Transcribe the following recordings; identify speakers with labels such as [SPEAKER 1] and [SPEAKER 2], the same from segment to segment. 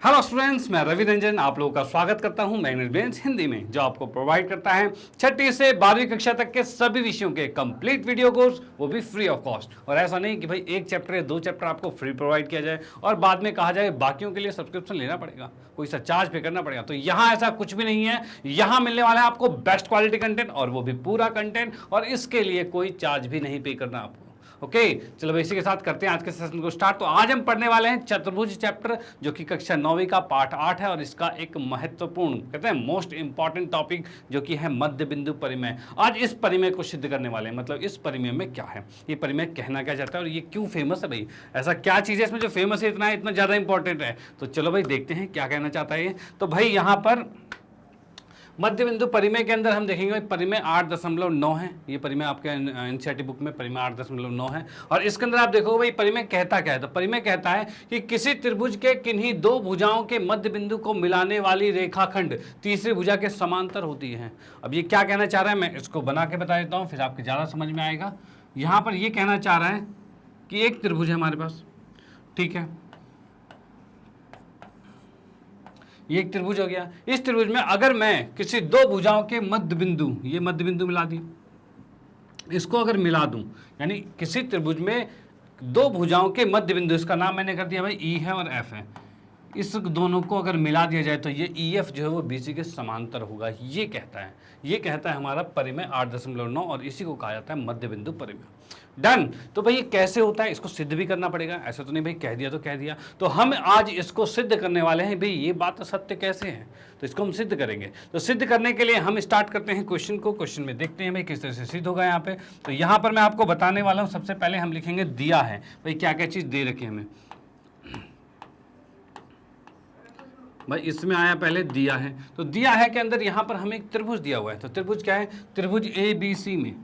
[SPEAKER 1] Hello students, मैं रवि रंजन आप लोगों का स्वागत करता हूं मैग्नेट ब्रेन्स हिंदी में, जो आपको प्रोवाइड करता है छठी से 12वीं कक्षा तक के सभी विषयों के कंप्लीट वीडियो कोर्स, वो भी फ्री ऑफ कॉस्ट। और ऐसा नहीं कि भाई एक चैप्टर या दो चैप्टर आपको फ्री प्रोवाइड किया जाए और बाद में कहा जाए बाकियों के लिए सब्सक्रिप्शन लेना पड़ेगा, कोई सा चार्ज पे करना पड़ेगा। तो यहाँ ऐसा कुछ भी नहीं है। यहाँ मिलने वाला है आपको बेस्ट क्वालिटी कंटेंट, और वो भी पूरा कंटेंट, और इसके लिए कोई चार्ज भी नहीं पे करना आपको। ओके, चलो भाई इसी के साथ करते हैं आज के सेशन को स्टार्ट। तो आज हम पढ़ने वाले हैं चतुर्भुज चैप्टर, जो कि कक्षा 9वीं का पार्ट 8 है, और इसका एक महत्वपूर्ण, कहते हैं मोस्ट इंपॉर्टेंट टॉपिक, जो कि है मध्य बिंदु परिमेय। आज इस परिमेय को सिद्ध करने वाले हैं। मतलब इस परिमेय में क्या है, ये परिमेय कहना क्या चाहता है, और ये क्यों फेमस है भाई, ऐसा क्या चीज़ है इसमें जो फेमस है, इतना ज़्यादा इंपॉर्टेंट है। तो चलो भाई देखते हैं क्या कहना चाहता है ये। तो भाई यहाँ पर मध्य बिंदु परिमेय के अंदर हम देखेंगे परिमेय 8.9 है। ये परिमेय आपके एनसीईआरटी बुक में परिमेय 8.9 है। और इसके अंदर आप देखो भाई परिमेय कहता क्या है। तो परिमेय कहता है कि किसी त्रिभुज के किन्हीं दो भुजाओं के मध्य बिंदु को मिलाने वाली रेखाखंड तीसरी भुजा के समांतर होती है। अब ये क्या कहना चाह रहा है, मैं इसको बना के बता देता हूँ, फिर आपके ज़्यादा समझ में आएगा। यहाँ पर ये कहना चाह रहा है कि एक त्रिभुज है हमारे पास, ठीक है, ये एक त्रिभुज हो गया। इस त्रिभुज में अगर मैं किसी दो भुजाओं के मध्य बिंदु, ये मध्य बिंदु मिला दी, इसको अगर मिला दूं, यानी किसी त्रिभुज में दो भुजाओं के मध्य बिंदु, इसका नाम मैंने कर दिया भाई ई है और एफ है, इस दोनों को अगर मिला दिया जाए तो ये ई एफ जो है वो बीसी के समांतर होगा। ये कहता है हमारा परिमेय 8.9, और इसी को कहा जाता है मध्य बिंदु परिमेय। डन। तो भाई ये कैसे होता है, इसको सिद्ध भी करना पड़ेगा, ऐसा तो नहीं भाई कह दिया तो कह दिया। तो हम आज इसको सिद्ध करने वाले हैं भाई, ये बात सत्य कैसे है, तो इसको हम सिद्ध करेंगे। तो सिद्ध करने के लिए हम स्टार्ट करते हैं क्वेश्चन को। क्वेश्चन में देखते हैं भाई किस तरह से सिद्ध होगा यहाँ पे। तो यहाँ पर मैं आपको बताने वाला हूँ, सबसे पहले हम लिखेंगे दिया है, भाई क्या क्या चीज़ दे रखी है हमें। भाई इसमें आया पहले दिया है, तो दिया है के अंदर यहाँ पर हमें एक त्रिभुज दिया हुआ है। तो त्रिभुज क्या है, त्रिभुज ए बी सी में,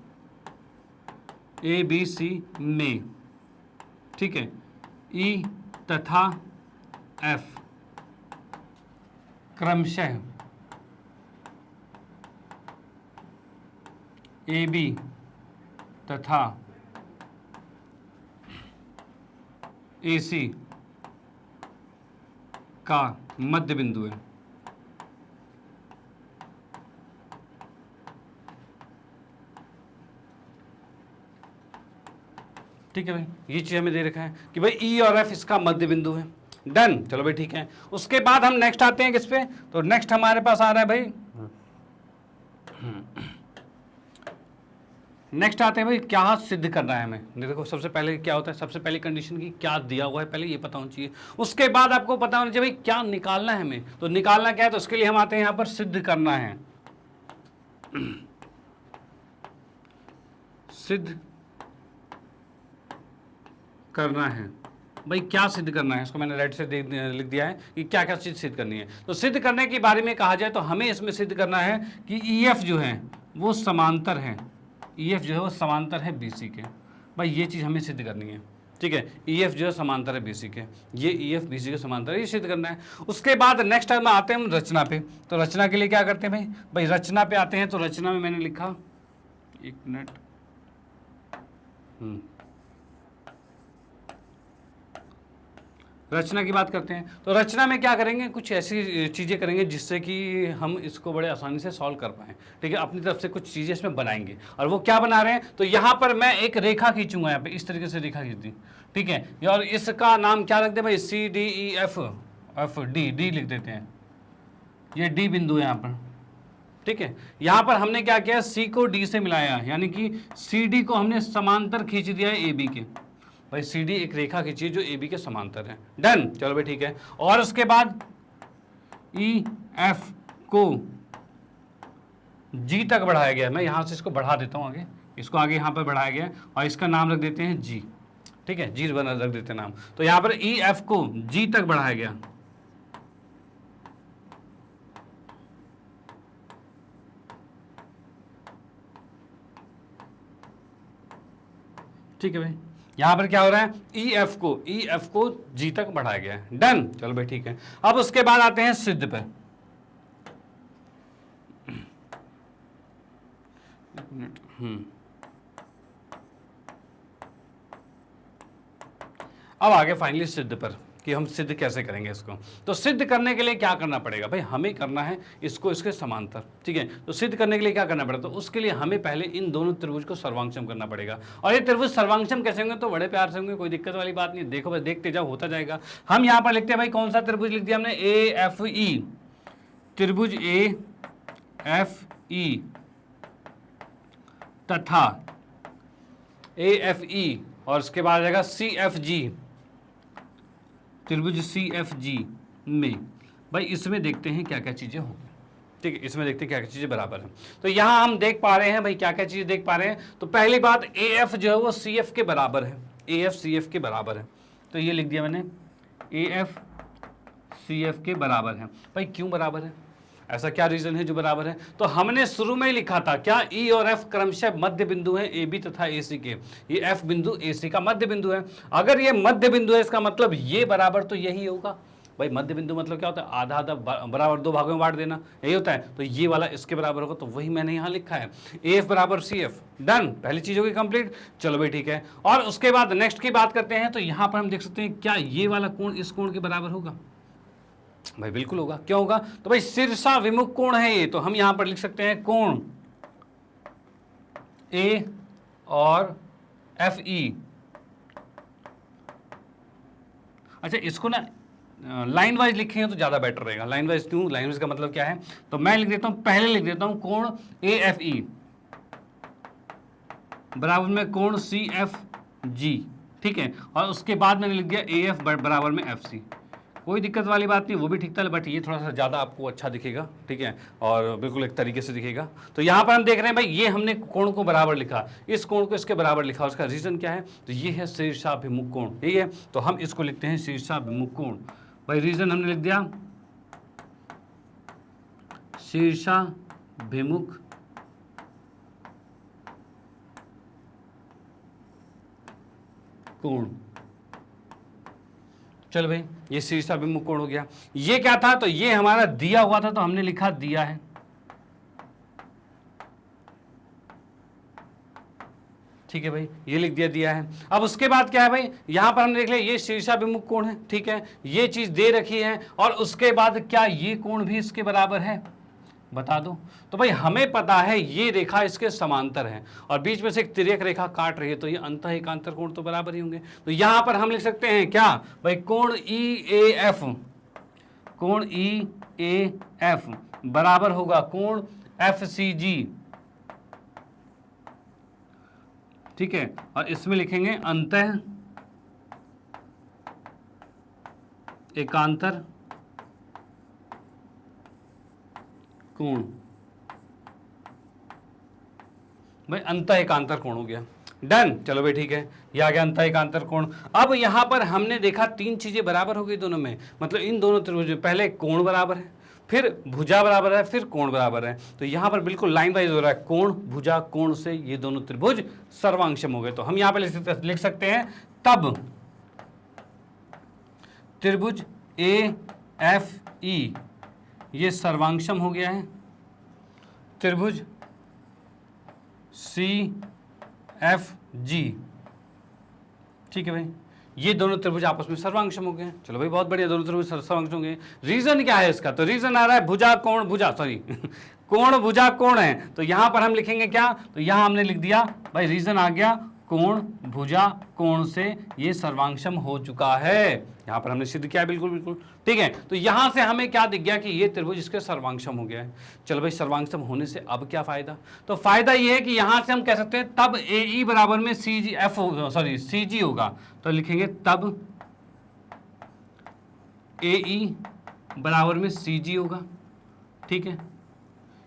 [SPEAKER 1] ठीक है, ई तथा एफ क्रमशः ए बी तथा ए सी का मध्य बिंदु है। ठीक है भाई, ये चीज हमें दे रखा है कि भाई ई और एफ इसका मध्य बिंदु है। डन। चलो भाई ठीक है। उसके बाद हम नेक्स्ट आते हैं किस पे, तो नेक्स्ट हमारे पास आ रहा है भाई, नेक्स्ट आते हैं भाई क्या सिद्ध करना है हमें। देखो सबसे पहले क्या होता है, सबसे पहली कंडीशन की क्या दिया हुआ है पहले ये पता होना चाहिए। उसके बाद आपको पता होना चाहिए भाई क्या निकालना है हमें। तो निकालना क्या है, तो उसके लिए हम आते हैं यहाँ पर सिद्ध करना है। सिद्ध करना है भाई, क्या सिद्ध करना है, इसको मैंने रेड से लिख दिया है कि क्या क्या चीज सिद्ध करनी है। तो सिद्ध करने के बारे में कहा जाए तो हमें इसमें सिद्ध करना है कि ई एफ जो है वो समांतर है, ई एफ जो है वो समांतर है बीसी के। भाई ये चीज़ हमें सिद्ध करनी है, ठीक है, ई एफ जो है समांतर है बीसी के, ये ई एफ बीसी के समांतर है, ये सिद्ध करना है। उसके बाद नेक्स्ट टाइम आते हैं हम रचना पे। तो रचना के लिए क्या करते हैं भाई रचना पे आते हैं। तो रचना में मैंने लिखा, एक मिनट, रचना की बात करते हैं। तो रचना में क्या करेंगे, कुछ ऐसी चीज़ें करेंगे जिससे कि हम इसको बड़े आसानी से सॉल्व कर पाएँ, ठीक है। अपनी तरफ से कुछ चीज़ें इसमें बनाएंगे, और वो क्या बना रहे हैं, तो यहाँ पर मैं एक रेखा खींचूंगा, यहाँ पे इस तरीके से रेखा खींच दी, ठीक है। और इसका नाम क्या रख दे भाई, C D E F, F D, D लिख देते हैं, ये डी बिंदु है यहाँ पर, ठीक है। यहाँ पर हमने क्या किया, सी को डी से मिलाया, यानी कि सी डी को हमने समांतर खींच दिया है ए बी के। भाई सी डी एक रेखा खींची जो ए बी के समांतर है। डन। चलो भाई ठीक है। और उसके बाद ई एफ को जी तक बढ़ाया गया। मैं यहां से इसको बढ़ा देता हूं आगे, इसको आगे यहां पर बढ़ाया गया, और इसका नाम रख देते हैं जी, ठीक है, जी बना रख देते हैं नाम। तो यहां पर ई एफ को जी तक बढ़ाया गया, ठीक है भाई। यहां पर क्या हो रहा है, ई एफ को जी तक बढ़ाया गया है। डन। चलो भाई ठीक है। अब उसके बाद आते हैं सिद्ध पे। अब आगे फाइनली सिद्ध पर। कि हम सिद्ध कैसे करेंगे इसको। तो सिद्ध करने के लिए क्या करना पड़ेगा भाई, हमें करना है इसको इसके समांतर, ठीक है। तो सिद्ध करने के लिए क्या करना पड़ेगा, तो उसके लिए हमें पहले इन दोनों त्रिभुज को सर्वांगक्षम करना पड़ेगा। और ये त्रिभुज सर्वांगक्षम कैसे होंगे, तो बड़े प्यार से होंगे, कोई दिक्कत वाली बात नहीं। देखो भाई, देखते जाओ, होता जाएगा। हम यहाँ पर लिखते हैं भाई, कौन सा त्रिभुज लिख दिया हमने, AFE, त्रिभुज AFE तथा AFE, और उसके बाद आ जाएगा CFG, त्रिभुज CFG में भाई इसमें देखते हैं क्या क्या चीजें होंगी, ठीक है। इसमें देखते हैं क्या क्या चीजें बराबर हैं। तो यहां हम देख पा रहे हैं भाई, क्या क्या चीजें देख पा रहे हैं। तो पहली बात, AF जो है वो CF के बराबर है, AF CF के बराबर है। तो ये लिख दिया मैंने, AF CF के बराबर है। भाई क्यों बराबर है, ऐसा क्या रीजन है जो बराबर है। तो हमने शुरू में ही लिखा था क्या, E और F क्रमशः मध्य बिंदु हैं AB तथा AC के। ये F बिंदु AC का मध्य बिंदु है। अगर ये मध्य बिंदु है, इसका मतलब ये बराबर तो यही होगा। भाई मध्य बिंदु मतलब क्या होता है, आधा आधा बराबर 2 भागों में बांट देना, यही होता है। तो ये वाला इसके बराबर होगा, तो वही मैंने यहाँ लिखा है, AF बराबर CF। डन, पहली चीज होगी कंप्लीट। चलो भाई ठीक है। और उसके बाद नेक्स्ट की बात करते हैं। तो यहाँ पर हम देख सकते हैं, क्या ये वाला कोण इस कोण के बराबर होगा, भाई बिल्कुल होगा। क्यों होगा, तो भाई शीर्षा विमुख कोण है ये। तो हम यहां पर लिख सकते हैं कोण A और FE। अच्छा, इसको ना लाइन वाइज लिखेंगे तो ज्यादा बेटर रहेगा। लाइन वाइज क्यों, लाइन वाइज का मतलब क्या है, तो मैं लिख देता हूं, पहले लिख देता हूं कोण AFE बराबर में कोण CFG, ठीक है। और उसके बाद मैंने लिख दिया AF बराबर में FC। कोई दिक्कत वाली बात नहीं, वो भी ठीक था, बट ये थोड़ा सा ज़्यादा आपको अच्छा दिखेगा, ठीक है, और बिल्कुल एक तरीके से दिखेगा। तो यहाँ पर हम देख रहे हैं भाई, ये हमने कोण को बराबर लिखा, इस कोण को इसके बराबर लिखा। उसका रीज़न क्या है, तो ये है शीर्षाभिमुख कोण, यही है। तो हम इसको लिखते हैं शीर्षाभिमुख कोण। भाई रीज़न हमने लिख दिया शीर्षाभिमुख कोण। चल भाई, ये शीर्षाभिमुख कोण हो गया। ये क्या था, तो ये हमारा दिया हुआ था, तो हमने लिखा दिया है, ठीक है भाई, ये लिख दिया दिया है। अब उसके बाद क्या है भाई, यहां पर हमने देख लिया ये शीर्षाभिमुख कोण है, ठीक है, ये चीज दे रखी है। और उसके बाद क्या ये कोण भी इसके बराबर है, बता दो। तो भाई हमें पता है ये रेखा इसके समांतर है और बीच में से एक तिर्यक रेखा काट रही है, तो ये अंतः एकांतर कोण तो बराबर ही होंगे। तो यहां पर हम लिख सकते हैं क्या भाई, कोण EAF, कोण EAF बराबर होगा कोण FCG, ठीक है। और इसमें लिखेंगे अंतः एकांतर कोण। भाई अंतः एकांतर कोण हो गया, डन। चलो भाई ठीक है, ये आ गया अंतः एकांतर कोण। अब यहां पर हमने देखा 3 चीजें बराबर हो गई दोनों में, मतलब इन दोनों त्रिभुज में पहले कोण बराबर है, फिर भुजा बराबर है, फिर कोण बराबर है। तो यहां पर बिल्कुल लाइन वाइज हो रहा है, कोण भुजा कोण से ये दोनों त्रिभुज सर्वांगक्षम हो गए। तो हम यहां पर लिख सकते हैं, तब त्रिभुज AFE ये सर्वांगक्षम हो गया है, त्रिभुज CFG, ठीक है भाई, ये दोनों त्रिभुज आपस में सर्वांगक्षम हो गए हैं। चलो भाई बहुत बढ़िया, दोनों त्रिभुज सर्वांगक्षम हो गए। रीजन क्या है इसका, तो रीजन आ रहा है भुजा कोण भुजा, सॉरी कोण भुजा कोण है। तो यहां पर हम लिखेंगे क्या, तो यहां हमने लिख दिया भाई, रीजन आ गया कोण भुजा कोण से ये सर्वांगक्षम हो चुका है। यहां पर हमने सिद्ध किया, बिल्कुल बिल्कुल ठीक है। तो यहां से हमें क्या दिख गया कि ये त्रिभुज इसके सर्वांगक्षम हो गया है। चलो भाई, सर्वांगक्षम होने से अब क्या फायदा, तो फायदा ये है कि यहां से हम कह सकते हैं तब AE बराबर में CG होगा। तो लिखेंगे तब AE बराबर में CG होगा, ठीक है।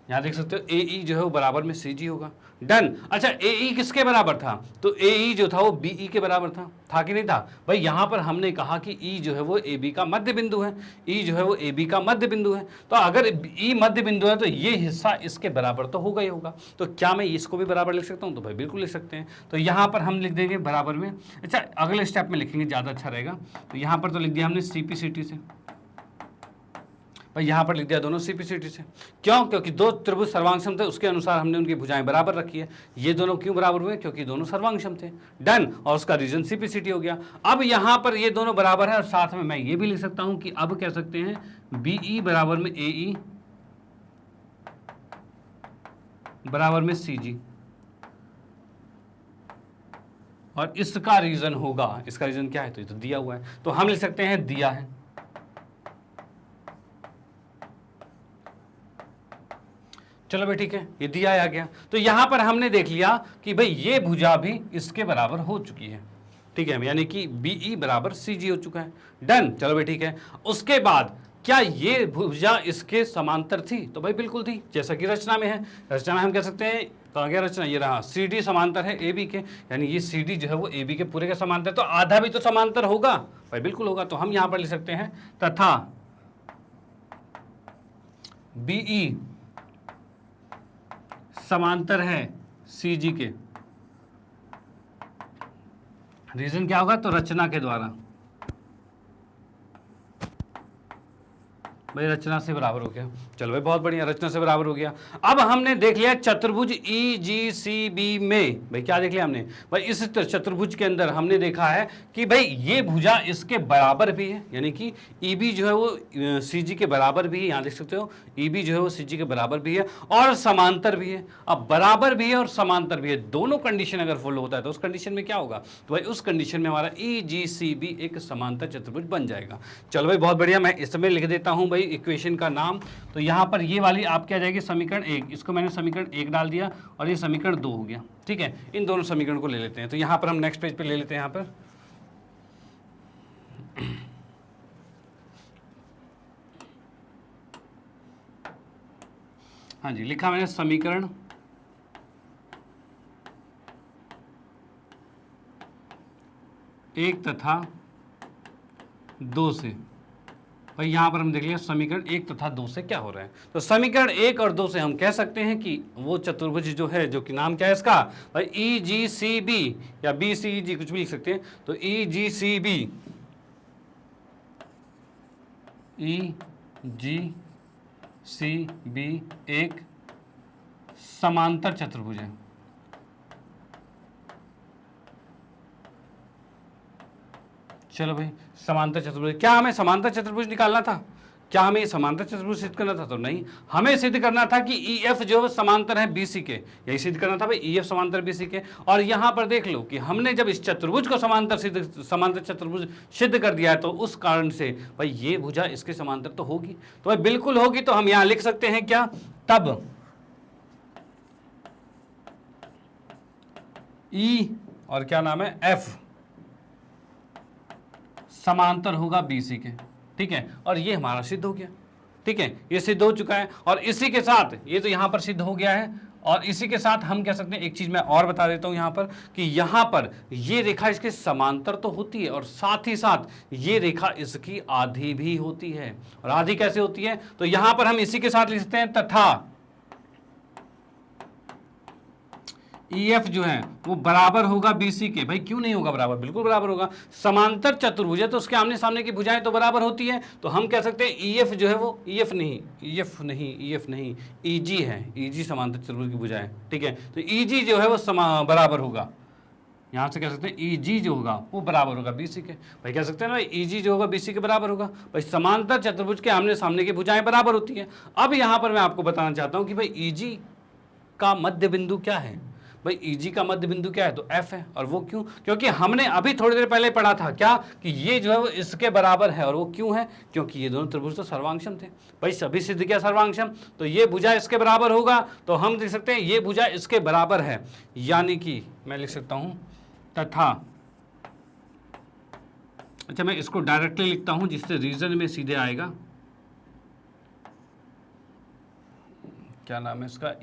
[SPEAKER 1] यहां देख सकते हो AE जो है वो बराबर में CG होगा, डन। अच्छा, AE किसके बराबर था, तो AE जो था वो BE के बराबर था कि नहीं था भाई। यहां पर हमने कहा कि E जो है वो AB का मध्य बिंदु है, E जो है वो AB का मध्य बिंदु है। तो अगर E मध्य बिंदु है तो ये हिस्सा इसके बराबर तो होगा ही होगा। तो क्या मैं इसको भी बराबर लिख सकता हूं, तो भाई बिल्कुल लिख सकते हैं। तो यहां पर हम लिख देंगे बराबर में, अच्छा अगले स्टेप में लिखेंगे, ज्यादा अच्छा रहेगा। तो यहां पर तो लिख दिया हमने CP CT से, भाई यहाँ पर लिख दिया दोनों CPCT से। क्यों? क्योंकि दो त्रिभुज सर्वांगसम थे, उसके अनुसार हमने उनकी भुजाएं बराबर रखी है। ये दोनों क्यों बराबर हुए? क्योंकि दोनों सर्वांगसम थे। डन, और उसका रीजन CPCT हो गया। अब यहाँ पर ये दोनों बराबर है और साथ में मैं ये भी लिख सकता हूं कि अब कह सकते हैं BE बराबर में AE बराबर में CG, और इसका रीजन होगा, इसका रीजन क्या है? तो ये तो दिया हुआ है, तो हम लिख सकते हैं दिया है। चलो भाई ठीक है, ये दिया आ गया। तो यहां पर हमने देख लिया कि भाई ये भुजा भी इसके बराबर हो चुकी है, ठीक है, यानी कि BE बराबर CG हो चुका है। डन, चलो भाई ठीक है। उसके बाद क्या ये भुजा इसके समांतर थी? तो भाई बिल्कुल थी, जैसा कि रचना में है। रचना में हम कह सकते हैं, कहाँ गया रचना, ये रहा, CD समांतर है AB के, यानी ये CD जो है वो AB के पूरे के समांतर, तो आधा भी तो समांतर होगा भाई, बिल्कुल होगा। तो हम यहां पर लिख सकते हैं तथा BE समांतर है CG के। रीजन क्या होगा? तो रचना के द्वारा, भाई रचना से बराबर हो गया। चलो भाई बहुत बढ़िया, रचना से बराबर हो गया। अब हमने देख लिया चतुर्भुज EGCB में, भाई क्या देख लिया हमने? भाई इस चतुर्भुज के अंदर हमने देखा है कि भाई ये भुजा इसके बराबर भी है, यानी कि EB जो है वो CG के बराबर भी है। यहाँ देख सकते हो EB जो है वो CG के बराबर भी है और समांतर भी है। अब बराबर भी है और समांतर भी है, दोनों कंडीशन अगर फुल होता है तो उस कंडीशन में क्या होगा? तो भाई उस कंडीशन में हमारा EGCB एक समांतर चतुर्भुज बन जाएगा। चलो भाई बहुत बढ़िया, मैं इसमें लिख देता हूं भाई इक्वेशन का नाम। तो यहां पर ये वाली आपकी आ जाएगी समीकरण 1, इसको मैंने समीकरण 1 डाल दिया और ये समीकरण 2 हो गया, ठीक है। इन दोनों समीकरण को ले लेते हैं। तो यहां पर हम नेक्स्ट पेज पे ले लेते हैं। यहां पर हाँ जी, लिखा मैंने समीकरण 1 तथा 2 से। भाई यहाँ पर हम देख लिया समीकरण 1 तथा 2 से क्या हो रहा है। तो समीकरण 1 और 2 से हम कह सकते हैं कि वो चतुर्भुज जो है, जो कि नाम क्या है इसका? भाई EGCB या BCEG कुछ भी लिख सकते हैं। तो EGCB एक समांतर चतुर्भुज है। चलो भाई, समांतर चतुर्भुज, क्या हमें समांतर चतुर्भुज निकालना था? क्या हमें ये समांतर चतुर्भुज सिद्ध करना था? तो नहीं, हमें सिद्ध करना था कि EF जो है समांतर है BC के, यही सिद्ध करना था भाई, EF समांतर BC के। और यहां पर देख लो कि हमने जब इस चतुर्भुज को समांतर चतुर्भुज सिद्ध कर दिया है, तो उस कारण से भाई ये भुजा इसके समांतर तो होगी, तो भाई बिल्कुल होगी। तो हम यहां लिख सकते हैं क्या? तब E और क्या नाम है F समांतर होगा BC के, ठीक है। और ये हमारा सिद्ध हो गया, ठीक है, ये सिद्ध हो चुका है। और इसी के साथ ये तो यहां पर सिद्ध हो गया है, और इसी के साथ हम कह सकते हैं, एक चीज मैं और बता देता हूं यहां पर, कि यहां पर ये रेखा इसके समांतर तो होती है और साथ ही साथ ये रेखा इसकी आधी भी होती है। और आधी कैसे होती है? तो यहां पर हम इसी के साथ लिखते हैं तथा EF जो है वो बराबर होगा BC के। भाई क्यों नहीं होगा बराबर? बिल्कुल बराबर होगा, समांतर चतुर्भुज है तो उसके आमने सामने की भुजाएं तो बराबर होती है। तो हम कह सकते हैं EF जो है वो EF नहीं EG है, EG समांतर चतुर्भुज की भुजाएं, ठीक है। तो EG जो है वो बराबर होगा, यहां से कह सकते हैं EG जो होगा वो बराबर होगा BC के। भाई कह सकते हैं ना EG जो होगा BC के बराबर होगा। भाई समांतर चतुर्भुज के आमने सामने की भुजाएं बराबर होती है। अब यहां पर मैं आपको बताना चाहता हूं कि भाई EG का मध्य बिंदु क्या है? भाई EG का मध्य बिंदु क्या है? तो F है। और वो क्यों? क्योंकि हमने अभी थोड़ी देर पहले पढ़ा था क्या, कि ये जो है वो इसके बराबर है। और वो क्यों है? क्योंकि ये दोनों त्रिभुज तो सर्वांगसम थे। भाई सभी सिद्ध किया सर्वांगसम, तो ये भुजा इसके बराबर होगा। तो हम लिख सकते हैं ये भुजा इसके बराबर है, यानी कि मैं लिख सकता हूं तथा, अच्छा मैं इसको डायरेक्टली लिखता हूं जिससे रीजन में सीधे आएगा, क्या नाम है इसका?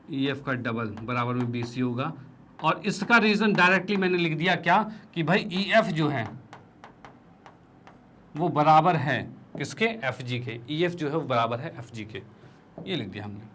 [SPEAKER 1] EF का डबल बराबर में BC होगा। और इसका रीजन डायरेक्टली मैंने लिख दिया क्या, कि भाई EF जो है वो बराबर है किसके? FG के। EF जो है वो बराबर है FG के, ये लिख दिया हमने।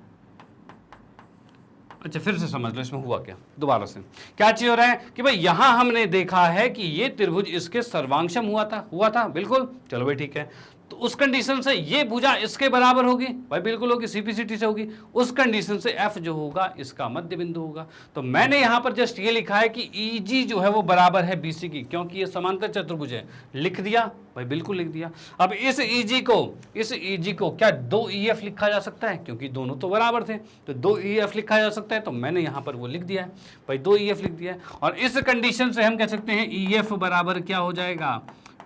[SPEAKER 1] अच्छा फिर से समझ लो इसमें हुआ क्या, दोबारा से क्या चीज हो रहा है कि भाई यहां हमने देखा है कि ये त्रिभुज इसके सर्वांगसम हुआ था बिल्कुल, चलो भाई ठीक है। तो उस कंडीशन से ये भुजा इसके बराबर होगी, भाई बिल्कुल होगी, सीपीसीटी से होगी। उस कंडीशन से एफ जो होगा इसका मध्य बिंदु होगा। तो मैंने यहां पर जस्ट ये लिखा है कि ईजी जो है वो बराबर है बीसी की, क्योंकि ये समांतर चतुर्भुज है, लिख दिया भाई, बिल्कुल लिख दिया। अब इस ईजी को क्या 2 ईएफ लिखा जा सकता है, क्योंकि दोनों तो बराबर थे, तो 2 ईएफ लिखा जा सकता है। तो मैंने यहां पर वो लिख दिया है भाई, 2 ईएफ लिख दिया है। और इस कंडीशन से हम कह सकते हैं ईएफ बराबर क्या हो जाएगा,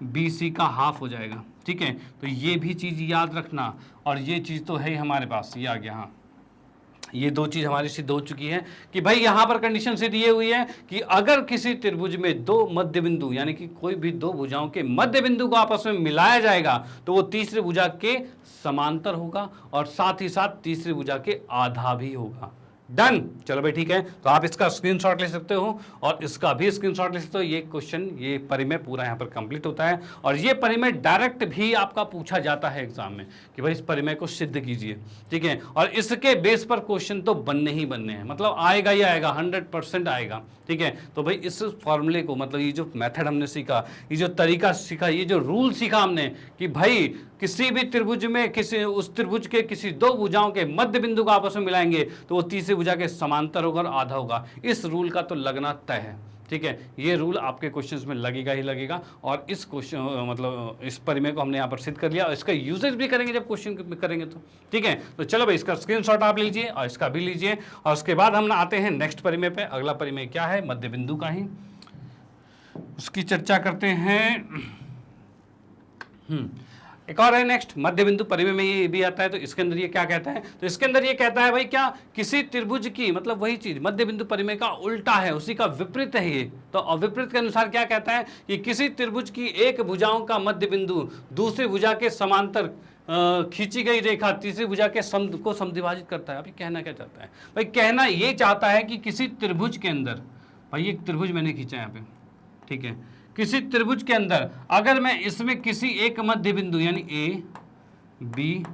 [SPEAKER 1] बीसी का हाफ हो जाएगा, ठीक है। तो ये भी चीज याद रखना, और ये चीज तो है ही हमारे पास, ये आ गया। हाँ, ये 2 चीज हमारी सिद्ध हो चुकी है कि भाई यहां पर कंडीशन सिद्ध ये हुई है कि अगर किसी त्रिभुज में 2 मध्य बिंदु, यानी कि कोई भी 2 भुजाओं के मध्य बिंदु को आपस में मिलाया जाएगा तो वो तीसरी भुजा के समांतर होगा, और साथ ही साथ तीसरी भुजा के आधा भी होगा। डन, चलो भाई ठीक है। तो आप इसका स्क्रीनशॉट ले सकते हो और इसका भी स्क्रीनशॉट ले सकते हो। ये क्वेश्चन, ये परिमेय पूरा यहाँ पर कंप्लीट होता है, और ये परिमेय डायरेक्ट भी आपका पूछा जाता है एग्जाम में कि भाई इस परिमेय को सिद्ध कीजिए, ठीक है। और इसके बेस पर क्वेश्चन तो बनने ही बनने हैं, मतलब आएगा ही आएगा, 100% आएगा, ठीक है। तो भाई इस फॉर्मूले को, मतलब ये जो मेथड हमने सीखा, ये जो तरीका सीखा, ये जो रूल सीखा हमने कि भाई किसी भी त्रिभुज में उस त्रिभुज के किसी 2 भुजाओं के मध्य बिंदु को आपस में मिलाएंगे तो वो तीसरी भुजा के समांतर होगा और आधा होगा। इस रूल का तो लगना तय है, ठीक है। ये रूल आपके क्वेश्चंस में लगेगा ही लगेगा, और इस क्वेश्चन मतलब इस परिमेय को हमने यहाँ पर सिद्ध कर लिया, और इसका यूजेज भी करेंगे जब क्वेश्चन करेंगे तो, ठीक है। तो चलो भाई इसका स्क्रीनशॉट आप लीजिए और इसका भी लीजिए, और उसके बाद हम आते हैं नेक्स्ट परिमेय पे। अगला परिमेय क्या है, मध्य बिंदु का ही, उसकी चर्चा करते हैं। एक और है नेक्स्ट मध्य बिंदु परिमेय में, ये भी आता है। तो इसके अंदर ये क्या कहता है, तो इसके अंदर ये कहता है भाई क्या किसी त्रिभुज की, मतलब वही चीज मध्य बिंदु परिमेय का उल्टा है, उसी का विपरीत है ये। तो विपरीत के अनुसार क्या कहता है कि किसी त्रिभुज की एक भुजाओं का मध्य बिंदु दूसरी भुजा के समांतर खींची गई रेखा तीसरी भुजा के को समद्विभाजित करता है। अभी कहना क्या चाहता है भाई, कहना ये चाहता है कि किसी त्रिभुज के अंदर, भाई एक त्रिभुज मैंने खींचा यहाँ पे, ठीक है, किसी त्रिभुज के अंदर अगर मैं इसमें किसी एक मध्य बिंदु यानी ए, बी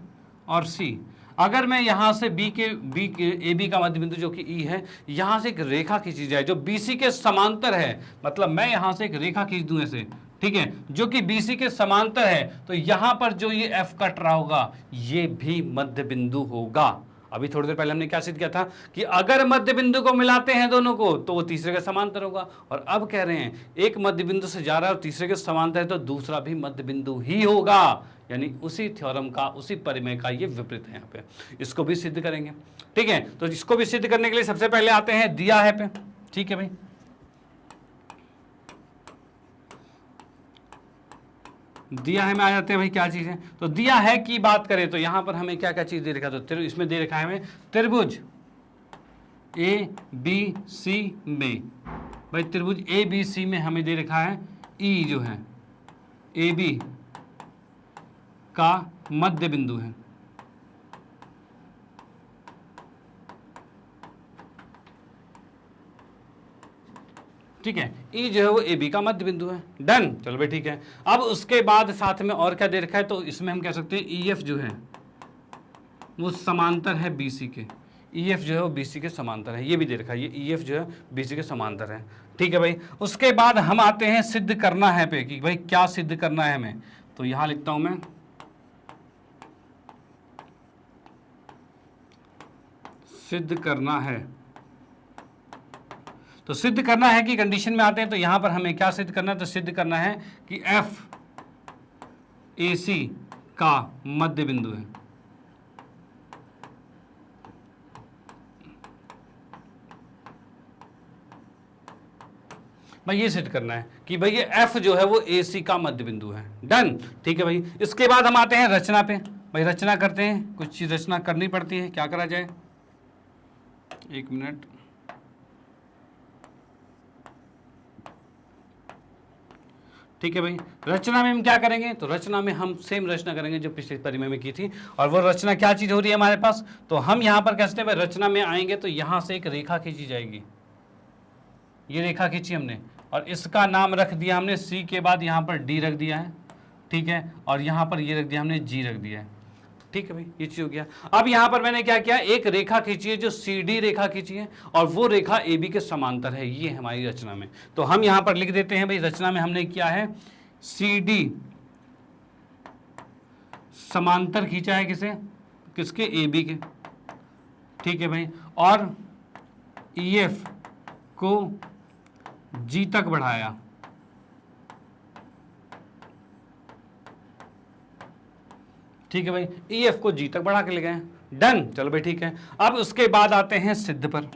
[SPEAKER 1] और सी, अगर मैं यहां से ए बी का मध्य बिंदु जो कि ई है, यहां से एक रेखा खींची जाए जो बीसी के समांतर है, मतलब मैं यहां से एक रेखा खींच दूं ऐसे, ठीक है, जो कि बीसी के समांतर है, तो यहां पर जो ये एफ कट रहा होगा ये भी मध्य बिंदु होगा। अभी थोड़ी देर पहले हमने क्या सिद्ध किया था कि अगर मध्य बिंदु को मिलाते हैं दोनों को तो वो तीसरे के समांतर होगा, और अब कह रहे हैं एक मध्य बिंदु से जा रहा है और तीसरे के समांतर है तो दूसरा भी मध्य बिंदु ही होगा, यानी उसी थ्योरम का, उसी परिमेय का ये विपरीत है। यहाँ पे इसको भी सिद्ध करेंगे, ठीक है। तो इसको भी सिद्ध करने के लिए सबसे पहले आते हैं दिया है पे, ठीक है भाई। दिया है में आ जाते हैं भाई, क्या चीज है, तो दिया है की बात करें तो यहां पर हमें क्या क्या चीज दे रखा है, तो इसमें दे रखा है हमें त्रिभुज ए बी सी में, भाई त्रिभुज ए बी सी में हमें दे रखा है ई जो है ए बी का मध्य बिंदु है, ठीक है। ई जो है वो ए बी का मध्य बिंदु है। डन, चलो भाई ठीक है। अब उसके बाद साथ में और क्या दे रखा है, तो इसमें हम कह सकते हैं ई एफ जो है वो समांतर है बीसी के, ई एफ जो है वो बीसी के समांतर है, ये भी दे रखा है, ये ई एफ जो है बीसी के समांतर है, ठीक है भाई। उसके बाद हम आते हैं सिद्ध करना है पे कि भाई क्या सिद्ध करना है हमें, तो यहां लिखता हूं मैं सिद्ध करना है। तो सिद्ध करना है कि कंडीशन में आते हैं, तो यहां पर हमें क्या सिद्ध करना है, तो सिद्ध करना है कि एफ ए सी का मध्य बिंदु है, भाई ये सिद्ध करना है कि भाई ये एफ जो है वो ए सी का मध्य बिंदु है। डन, ठीक है भाई। इसके बाद हम आते हैं रचना पे, भाई रचना करते हैं, कुछ चीज रचना करनी पड़ती है, क्या करा जाए, एक मिनट, ठीक है भाई। रचना में हम क्या करेंगे, तो रचना में हम सेम रचना करेंगे जो पिछले परिमेय में की थी, और वो रचना क्या चीज हो रही है हमारे पास, तो हम यहां पर कहते हैं भाई रचना में आएंगे तो यहां से एक रेखा खींची जाएगी, ये रेखा खींची हमने, और इसका नाम रख दिया हमने सी के बाद यहां पर डी रख दिया है, ठीक है, और यहां पर ये रख दिया हमने जी रख दिया है, ठीक है भाई, ये चीज हो गया। अब यहां पर मैंने क्या किया, एक रेखा खींची है जो CD रेखा खींची है और वो रेखा AB के समांतर है, ये हमारी रचना में। तो हम यहां पर लिख देते हैं भाई, रचना में हमने किया है CD समांतर खींचा है किसके AB के, ठीक है भाई, और EF को G तक बढ़ाया, ठीक है भाई, EF को G तक बढ़ा के ले गए, डन। चलो भाई ठीक है। अब उसके बाद आते हैं सिद्ध पर।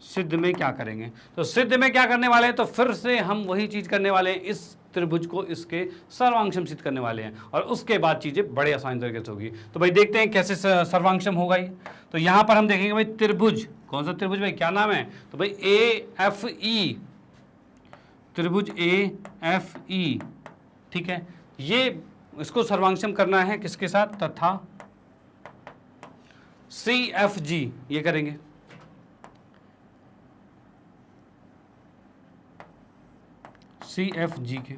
[SPEAKER 1] सिद्ध में क्या करेंगे, तो सिद्ध में क्या करने वाले हैं, तो फिर से हम वही चीज करने वाले हैं, इस त्रिभुज को इसके सर्वांगशम सिद्ध करने वाले हैं और उसके बाद चीजें बड़े आसान तरीके से होगी। तो भाई देखते हैं कैसे सर्वांगशम होगा ये। तो यहां पर हम देखेंगे भाई त्रिभुज, कौन सा त्रिभुज भाई, क्या नाम है, तो भाई AFE, त्रिभुज AFE, ठीक है। ये इसको सर्वांगशम करना है किसके साथ, तथा CFG, ये करेंगे, CFG के,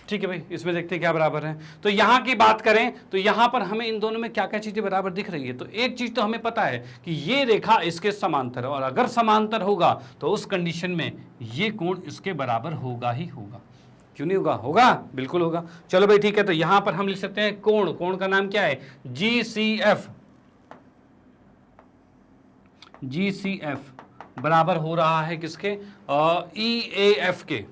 [SPEAKER 1] ठीक है भाई। इसमें देखते हैं क्या बराबर है। तो यहां की बात करें तो यहां पर हमें इन दोनों में क्या क्या चीजें बराबर दिख रही है। तो एक चीज तो हमें पता है कि ये रेखा इसके समांतर है और अगर समांतर होगा तो उस कंडीशन में ये कोण इसके बराबर होगा ही होगा। क्यों नहीं होगा, होगा, बिल्कुल होगा। चलो भाई ठीक है। तो यहां पर हम लिख सकते हैं कोण, कोण का नाम क्या है, GCF बराबर हो रहा है किसके, EAF के।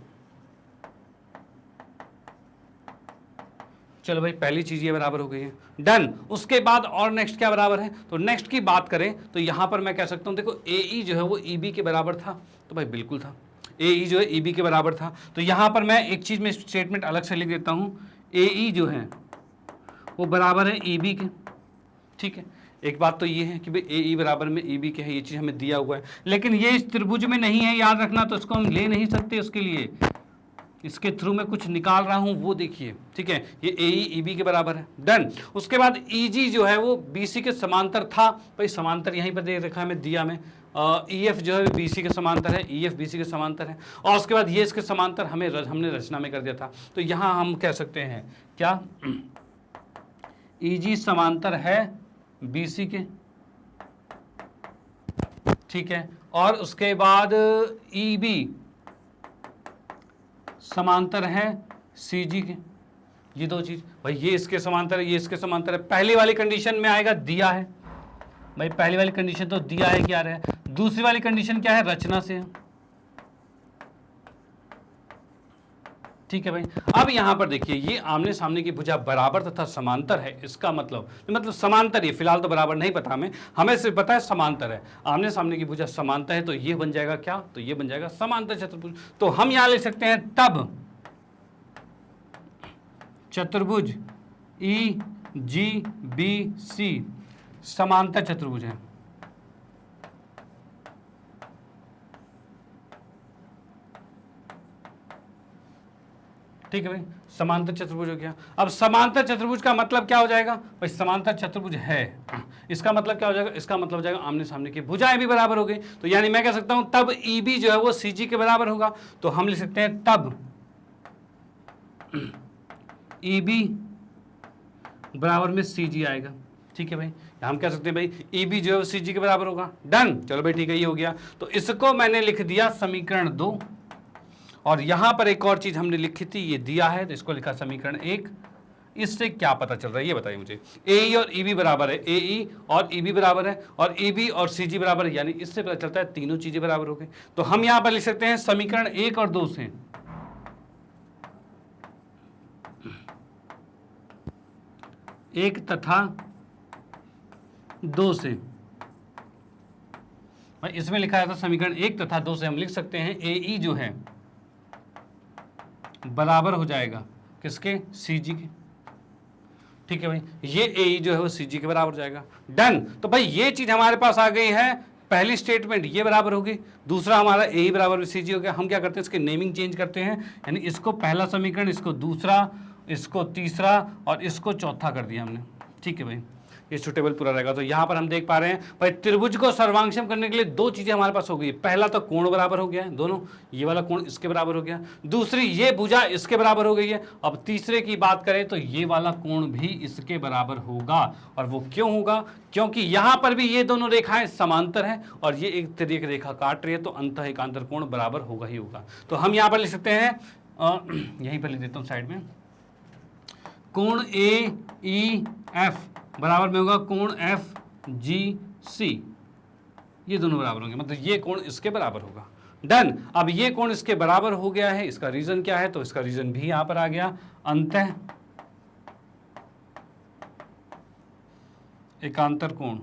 [SPEAKER 1] चलो भाई पहली चीज ये बराबर हो गई है, डन। उसके बाद और नेक्स्ट क्या बराबर है, तो नेक्स्ट की बात करें तो यहां पर मैं कह सकता हूं, देखो AE जो है वो EB के बराबर था, तो भाई बिल्कुल था, AE जो है EB के बराबर था। तो यहां पर मैं एक चीज में स्टेटमेंट अलग से लिख देता हूं, AE जो है वो बराबर है EB के, ठीक है। एक बात तो ये है कि भाई AE बराबर में EB के है, ये चीज हमें दिया हुआ है, लेकिन ये इस त्रिभुज में नहीं है, याद रखना। तो इसको हम ले नहीं सकते, उसके लिए इसके थ्रू मैं कुछ निकाल रहा हूं, वो देखिए, ठीक है। ये AE EB के बराबर है, डन। उसके बाद EG जो है वो BC के समांतर था, भाई समांतर यहीं पर दे रखा है मैं दिया में, EF जो है BC के समांतर है, EF BC के समांतर है, और उसके बाद ये इसके समांतर हमने रचना में कर दिया था। तो यहां हम कह सकते हैं क्या, EG समांतर है BC के, ठीक है, और उसके बाद EB समांतर है CG के। ये दो चीज भाई, ये इसके समांतर है, ये इसके समांतर है। पहली वाली कंडीशन में आएगा दिया है भाई, पहली वाली कंडीशन तो दिया है क्या है, दूसरी वाली कंडीशन क्या है, रचना से है, ठीक है भाई। अब यहां पर देखिए ये आमने सामने की भुजा बराबर तथा समांतर है, इसका मतलब समांतर, ये फिलहाल तो बराबर नहीं पता हमें सिर्फ पता है समांतर है। आमने सामने की भुजा समांतर है तो ये बन जाएगा क्या, तो ये बन जाएगा समांतर चतुर्भुज। तो हम यहां लिख सकते हैं तब चतुर्भुज EGBC समांतर चतुर्भुज है, ठीक है भाई, समांतर चतुर्भुज हो गया। अब समांतर चतुर्भुज का मतलब क्या हो जाएगा भाई, समांतर चतुर्भुज है, इसका मतलब क्या हो जाएगा, इसका मतलब हो जाएगा आमने सामने की भुजाएं भी बराबर हो गई। तो यानी मैं कह सकता हूं तब EB जो है वो CG के बराबर होगा। तो हम लिख सकते हैं तब EB बराबर में CG आएगा, ठीक है भाई। हम कह सकते हैं भाई EB जो है वो CG के बराबर होगा, डन। चलो भाई ठीक है, ये हो गया। तो इसको मैंने लिख दिया समीकरण 2, और यहां पर एक और चीज हमने लिखी थी, ये दिया है तो इसको लिखा समीकरण 1। इससे क्या पता चल रहा है ये बताइए मुझे, AE और EB बराबर है, AE और EB बराबर है, और EB और CG बराबर है, यानी इससे पता चलता है तीनों चीजें बराबर हो गई। तो हम यहां पर लिख सकते हैं समीकरण 1 और 2 से, एक तथा 2 से, इसमें लिखा है था समीकरण 1 तथा 2 से हम लिख सकते हैं AE जो है बराबर हो जाएगा किसके, CG के, ठीक है भाई। ये AE जो है वो CG के बराबर हो जाएगा, डन। तो भाई ये चीज हमारे पास आ गई है, पहली स्टेटमेंट ये बराबर होगी, दूसरा हमारा AE बराबर CG हो गया। हम क्या करते हैं, इसके नेमिंग चेंज करते हैं, यानी इसको पहला समीकरण, इसको दूसरा, इसको तीसरा और इसको चौथा कर दिया हमने, ठीक है भाई। ये सुटेबल पूरा रहेगा। तो यहाँ पर हम देख पा रहे हैं भाई त्रिभुज को सर्वांगक्षम करने के लिए दो चीजें हमारे पास हो गई। पहला तो कोण बराबर हो गया है, दोनों, ये वाला कोण इसके बराबर हो गया, दूसरी ये भुजा इसके बराबर हो गई है। अब तीसरे की बात करें तो ये वाला कोण भी इसके बराबर होगा। और वो क्यों होगा? क्योंकि यहां पर भी ये दोनों रेखाएं समांतर हैं और ये एक तिर्यक रेखा काट रही है, तो अंतः एकांतर कोण बराबर होगा ही होगा। तो हम यहां पर लिख सकते हैं, यहीं पर लिख देता हूं साइड में, कोण ए ई एफ बराबर में होगा कोण एफ जी सी, ये दोनों बराबर होंगे, मतलब ये कोण इसके बराबर होगा। डन। अब ये कोण इसके बराबर हो गया है, इसका रीजन क्या है? तो इसका रीजन भी यहां पर आ गया, अंतः एकांतर कोण।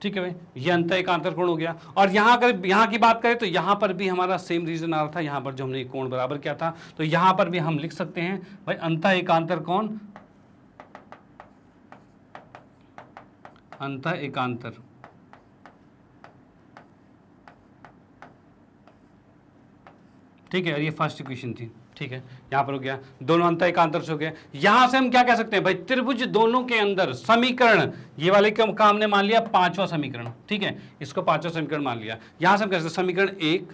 [SPEAKER 1] ठीक है भाई, ये अंतः एकांतर कोण हो गया। और यहां की बात करें तो यहां पर भी हमारा सेम रीजन आ रहा था, यहां पर जो हमने कोण बराबर किया था, तो यहां पर भी हम लिख सकते हैं भाई अंतः एकांतर कोण, अंतः एकांतर। ठीक है, और ये फर्स्ट इक्वेशन थी। ठीक है, यहां पर हो गया, दोनों अंतः एकांतर से हो गया। यहां से हम क्या कह सकते हैं भाई, त्रिभुज दोनों के अंदर समीकरण, ये वाले का हमने मान लिया पांचवा समीकरण। ठीक है, इसको पांचवा समीकरण मान लिया। यहां से हम कह सकते हैं समीकरण 1,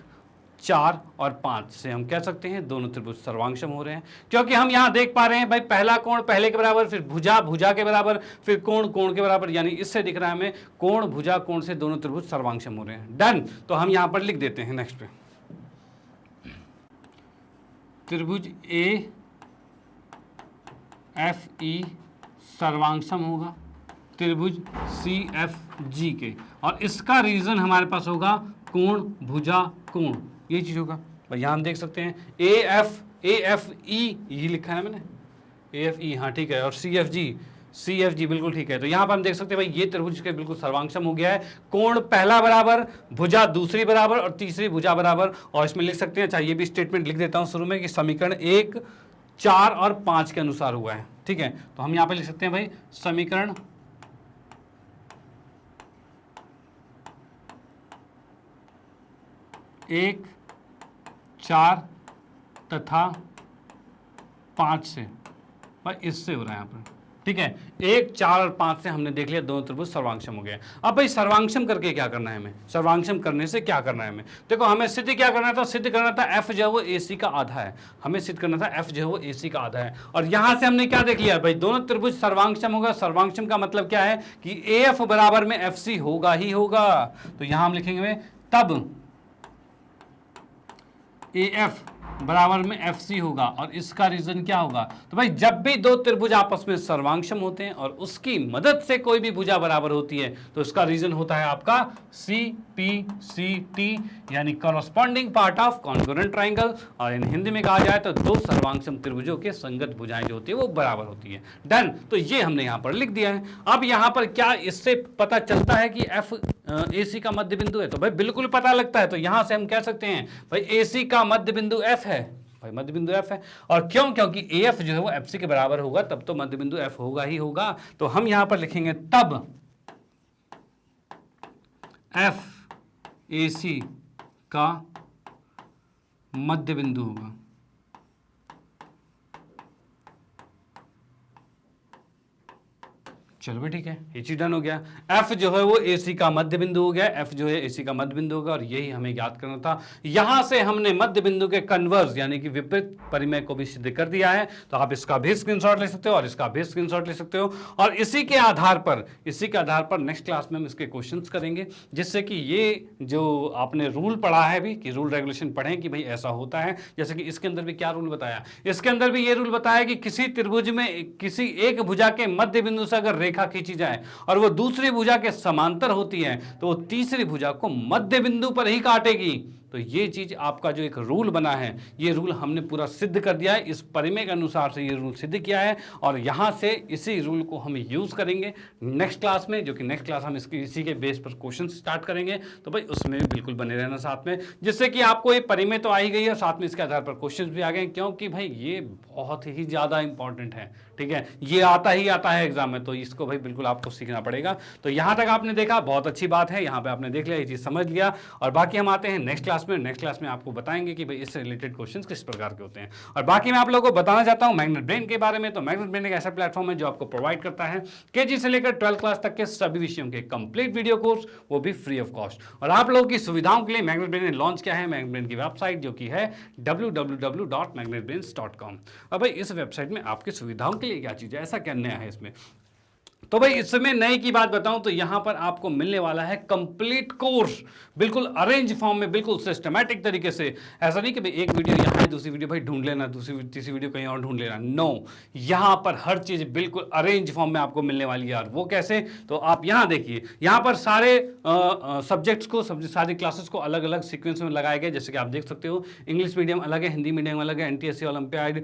[SPEAKER 1] 4 और 5 से हम कह सकते हैं दोनों त्रिभुज सर्वांगक्षम हो रहे हैं, क्योंकि हम यहां देख पा रहे हैं भाई पहला कोण पहले के बराबर, फिर भुजा भुजा के बराबर, फिर कोण कोण के बराबर, यानी इससे दिख रहा है हमें कोण भुजा कोण से दोनों त्रिभुज सर्वांगक्षम हो रहे हैं। डन। तो हम यहां पर लिख देते हैं नेक्स्ट पे, त्रिभुज ए एफ ई सर्वांगक्षम होगा त्रिभुज सी एफ जी के, और इसका रीजन हमारे पास होगा कोण भुजा कोण, ये चीज होगा। यहां हम देख सकते हैं ए एफ ई, ये लिखा है मैंने, ए एफ ई, हाँ ठीक है, और सी एफ जी बिल्कुल ठीक है। तो यहां पर हम देख सकते हैं भाई ये त्रिभुज के बिल्कुल सर्वांगक्षम हो गया है, कोण पहला बराबर, भुजा दूसरी बराबर और तीसरी भुजा बराबर। और इसमें लिख सकते हैं, अच्छा ये भी स्टेटमेंट लिख देता हूं शुरू में, कि समीकरण 1, 4 और 5 के अनुसार हुआ है। ठीक है, तो हम यहां पर लिख सकते हैं भाई समीकरण 1, 4 तथा 5 से, भाई इससे हो रहा है यहाँ पर। ठीक है, 1, 4 और 5 से हमने देख लिया दोनों त्रिभुज सर्वांगक्षम हो गए। अब भाई सर्वांगक्षम करके क्या करना है हमें, सर्वांगक्षम करने से क्या करना है हमें? देखो हमें सिद्ध क्या करना था, सिद्ध करना था एफ जो है वो AC का आधा है, हमें सिद्ध करना था एफ जो है वो AC का आधा है। और यहां से हमने क्या देख लिया भाई, दोनों त्रिभुज सर्वांगक्षम होगा। सर्वांगक्षम का मतलब क्या है कि AF बराबर में FC होगा ही होगा। तो यहां हम लिखेंगे तब AF बराबर में FC होगा, और इसका रीजन क्या होगा? तो भाई जब भी दो त्रिभुज आपस में सर्वांगक्षम होते हैं और उसकी मदद से कोई भी भुजा बराबर होती है, तो इसका रीजन होता है आपका CPCT, यानी corresponding part of congruent triangle. और इन हिंदी में कहा जाए तो दो सर्वांगक्षम त्रिभुजों के संगत भुजाएं जो होती है वो बराबर होती है। डन। तो ये हमने यहां पर लिख दिया है। अब यहां पर क्या इससे पता चलता है कि F AC का मध्य बिंदु है? तो भाई बिल्कुल पता लगता है। तो यहां से हम कह सकते हैं भाई AC का मध्य बिंदु F है, भाई मध्य बिंदु F है। और क्यों? क्योंकि AF जो है वो FC के बराबर होगा, तब तो मध्य बिंदु F होगा ही होगा। तो हम यहां पर लिखेंगे तब F AC का मध्य बिंदु होगा। चलो भी ठीक है, ये चीज डन हो गया। F जो है वो AC का मध्य बिंदु हो गया, F जो है AC का मध्य बिंदु होगा, और यही हमें याद करना था। यहां से हमने मध्य बिंदु के कन्वर्स यानी कि विपरीत परिमेय को भी सिद्ध कर दिया है। तो आप इसका भी स्क्रीनशॉट ले सकते हो और इसका भी स्क्रीनशॉट ले सकते हो, और इसी के आधार पर नेक्स्ट क्लास में हम इसके क्वेश्चंस करेंगे, जिससे कि ये जो आपने रूल पढ़ा है भी, कि रूल रेगुलेशन पढ़ें कि भाई ऐसा होता है। जैसे कि इसके अंदर भी क्या रूल बताया, इसके अंदर भी ये रूल बताया कि किसी त्रिभुज में किसी एक भुजा के मध्य बिंदु से अगर रेखा खींची जाए और वो दूसरी भुजा के समांतर होती है, तो वो तीसरी भुजा को मध्य बिंदु पर ही काटेगी। तो ये चीज आपका जो एक रूल बना है, ये रूल हमने पूरा सिद्ध कर दिया है, इस परिमेय के अनुसार से ये रूल सिद्ध किया है, और यहां से इसी रूल को हम यूज करेंगे नेक्स्ट क्लास में, जो कि नेक्स्ट क्लास हम इसी के बेस पर क्वेश्चन स्टार्ट करेंगे। तो भाई उसमें भी बिल्कुल बने रहना साथ में, जिससे कि आपको ये परिमेय तो आ ही गई है, साथ में इसके आधार पर क्वेश्चन भी आ गए, क्योंकि भाई ये बहुत ही ज्यादा इंपॉर्टेंट है। ठीक है, ये आता ही आता है एग्जाम में, तो इसको भाई बिल्कुल आपको सीखना पड़ेगा। तो यहां तक आपने देखा, बहुत अच्छी बात है, यहां पे आपने देख लिया, ये चीज समझ लिया। और बाकी हम आते हैं नेक्स्ट क्लास में। नेक्स्ट क्लास में आपको बताएंगे कि भाई इससे रिलेटेड क्वेश्चंस किस प्रकार के होते हैं। और बाकी मैं आप लोगों को बताना चाहता हूं मैग्नेट ब्रेन के बारे में। तो मैग्नेट ब्रेन एक ऐसा प्लेटफॉर्म है जो आपको प्रोवाइड करता है केजी से लेकर 12th क्लास तक के सभी विषयों के कंप्लीट वीडियो कोर्स, वो भी फ्री ऑफ कॉस्ट। और आप लोगों की सुविधाओं के लिए मैग्नेट ब्रेन ने लॉन्च किया है मैग्नेट ब्रेन की वेबसाइट, जो कि है www.magnetbrains.com। अब भाई इस वेबसाइट में आपकी सुविधाओं के लिए क्या चीज है, ऐसा क्या नया है इसमें? तो भाई इसमें नए की बात बताऊं तो यहां पर आपको मिलने वाला है कंप्लीट कोर्स, बिल्कुल अरेंज फॉर्म में, बिल्कुल सिस्टमैटिक तरीके से। ऐसा नहीं कि भाई एक वीडियो यहां है, दूसरी वीडियो भाई ढूंढ लेना, दूसरी तीसरी वीडियो कहीं और ढूंढ लेना। नो, यहां पर हर चीज बिल्कुल अरेंज फॉर्म में आपको मिलने वाली है। यार वो कैसे? तो आप यहां देखिए, यहां पर सारे सब्जेक्ट्स को, सारी क्लासेस को अलग अलग सीक्वेंस में लगाए गए। जैसे कि आप देख सकते हो, इंग्लिश मीडियम अलग है, हिंदी मीडियम अलग है, NTSC ओलंपियाड,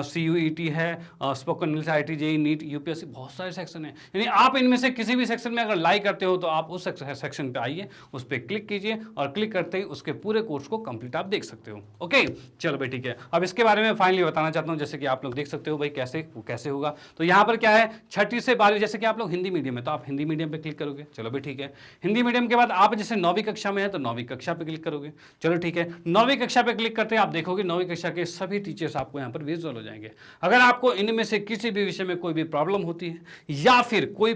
[SPEAKER 1] CUET है, spoken English, IIT JEE NEET UPSC, बहुत सारे सेक्शन है। यानी आप इनमें से किसी भी सेक्शन में अगर लाइक करते हो तो आप उस सेक्शन पे आइए, उस पर क्लिक कीजिए और क्लिक करते ही उसके पूरे कोर्स को कंप्लीट आप देख सकते हो। ओके, चलो भाई ठीक है। अब इसके बारे में फाइनली बताना चाहता हूं, जैसे कि आप लोग देख सकते हो भाई कैसे होगा। तो यहां पर क्या है, 6ठी से 12वीं, जैसे कि आप लोग हिंदी मीडियम है तो आप हिंदी मीडियम पे क्लिक करोगे, चलो भाई ठीक है। हिंदी मीडियम के बाद आप जैसे 9वीं कक्षा में है तो 9वीं कक्षा पे क्लिक करोगे, चलो ठीक है। 9वीं कक्षा पे क्लिक करते हैं आप देखोगे 9वीं कक्षा के सभी टीचर्स आपको यहाँ पर विजुअल हो जाएंगे। अगर आपको इनमें से किसी भी विषय में कोई भी प्रॉब्लम होती है या फिर कोई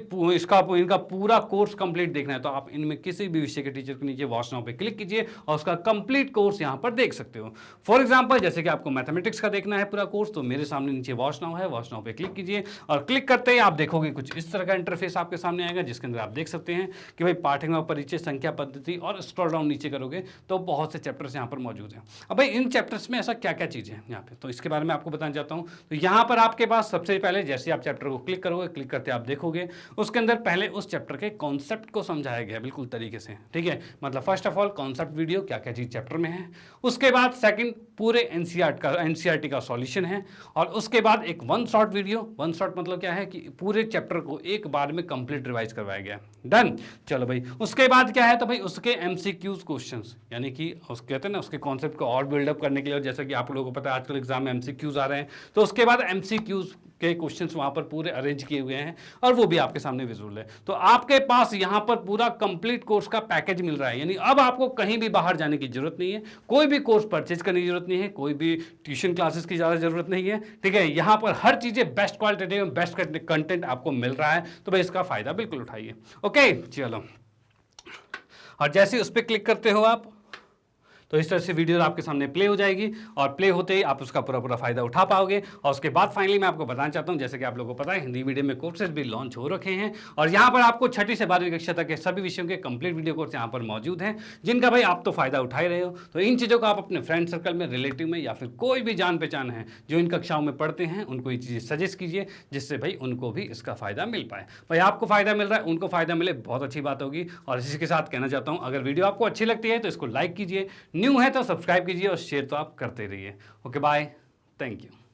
[SPEAKER 1] इनका पूरा कोर्स कंप्लीट देखना है तो आप इनमें किसी भी विषय के टीचर के नीचे वॉच नाउ पे क्लिक कीजिए और उसका कंप्लीट कोर्स यहां पर देख सकते हो। फॉर एग्जांपल जैसे कि आपको मैथमेटिक्स का देखना है पूरा कोर्स, तो मेरे सामने नीचे वॉच नाउ है, वॉच नाउ पे क्लिक कीजिए और क्लिक करते ही आप देखोगे कुछ इस तरह का इंटरफेस आपके सामने आएगा, जिसके अंदर आप देख सकते हैं कि भाई पाठ्यक्रम परिचय, संख्या पद्धति, और स्क्रॉल डाउन नीचे करोगे तो बहुत से चैप्टर्स यहाँ पर मौजूद हैं। अब भाई इन चैप्टर्स में ऐसा क्या क्या चीज़ है यहाँ पे, तो इसके बारे में आपको बताना चाहता हूँ। तो यहाँ पर आपके पास सबसे पहले जैसे आप चैप्टर को क्लिक करोगे, क्लिक करते आप देखोगे उसके अंदर पहले उस चैप्टर के कॉन्सेप्ट को समझाया गया बिल्कुल तरीके से, ठीक है। मतलब first of all concept video, क्या क्या चीज चैप्टर में है। उसके बाद सेकंड पूरे एनसीईआरटी का सॉल्यूशन है। और उसके बाद एक one shot video, one shot मतलब क्या है कि पूरे चैप्टर को एक बार में कंप्लीट रिवाइज करवाया गया, डन। चलो भाई उसके बाद क्या है, तो भाई उसके MCQs क्वेश्चंस, यानी कि उसके कहते हैं ना उसके कॉन्सेप्ट को और बिल्डअप करने के लिए, और जैसा कि आप लोगों को पता है आजकल एग्जाम में MCQs आ रहे हैं, तो उसके बाद MCQs के क्वेश्चंस वहां पर पूरे अरेंज किए हुए हैं और वो भी आपके सामने विजुअल है। तो आपके पास यहां पर पूरा कंप्लीट कोर्स का पैकेज मिल रहा है, यानी अब आपको कहीं भी बाहर जाने की जरूरत नहीं है, कोई भी कोर्स परचेज करने की जरूरत नहीं है, कोई भी ट्यूशन क्लासेस की ज्यादा जरूरत नहीं है, ठीक है। यहां पर हर चीजें बेस्ट क्वालिटी में बेस्ट कंटेंट आपको मिल रहा है, तो भाई इसका फायदा बिल्कुल उठाइए। ओके चलो, और जैसे उस पर क्लिक करते हो आप तो इस तरह से वीडियो आपके सामने प्ले हो जाएगी और प्ले होते ही आप उसका पूरा फायदा उठा पाओगे। और उसके बाद फाइनली मैं आपको बताना चाहता हूं, जैसे कि आप लोगों को पता है हिंदी मीडियम में कोर्सेज भी लॉन्च हो रखे हैं और यहां पर आपको 6ठी से 12वीं कक्षा तक के सभी विषयों के कंप्लीट वीडियो कोर्स यहां पर मौजूद हैं, जिनका भाई आप तो फायदा उठा ही रहे हो। तो इन चीज़ों को आप अपने फ्रेंड सर्कल में, रिलेटिव में, या फिर कोई भी जान पहचान है जो इन कक्षाओं में पढ़ते हैं, उनको ये चीज़ें सजेस्ट कीजिए, जिससे भाई उनको भी इसका फायदा मिल पाए। भाई आपको फायदा मिल रहा है, उनको फायदा मिले, बहुत अच्छी बात होगी। और इसी के साथ कहना चाहता हूँ, अगर वीडियो आपको अच्छी लगती है तो इसको लाइक कीजिए, न्यू है तो सब्सक्राइब कीजिए और शेयर तो आप करते रहिए। Okay bye, thank you.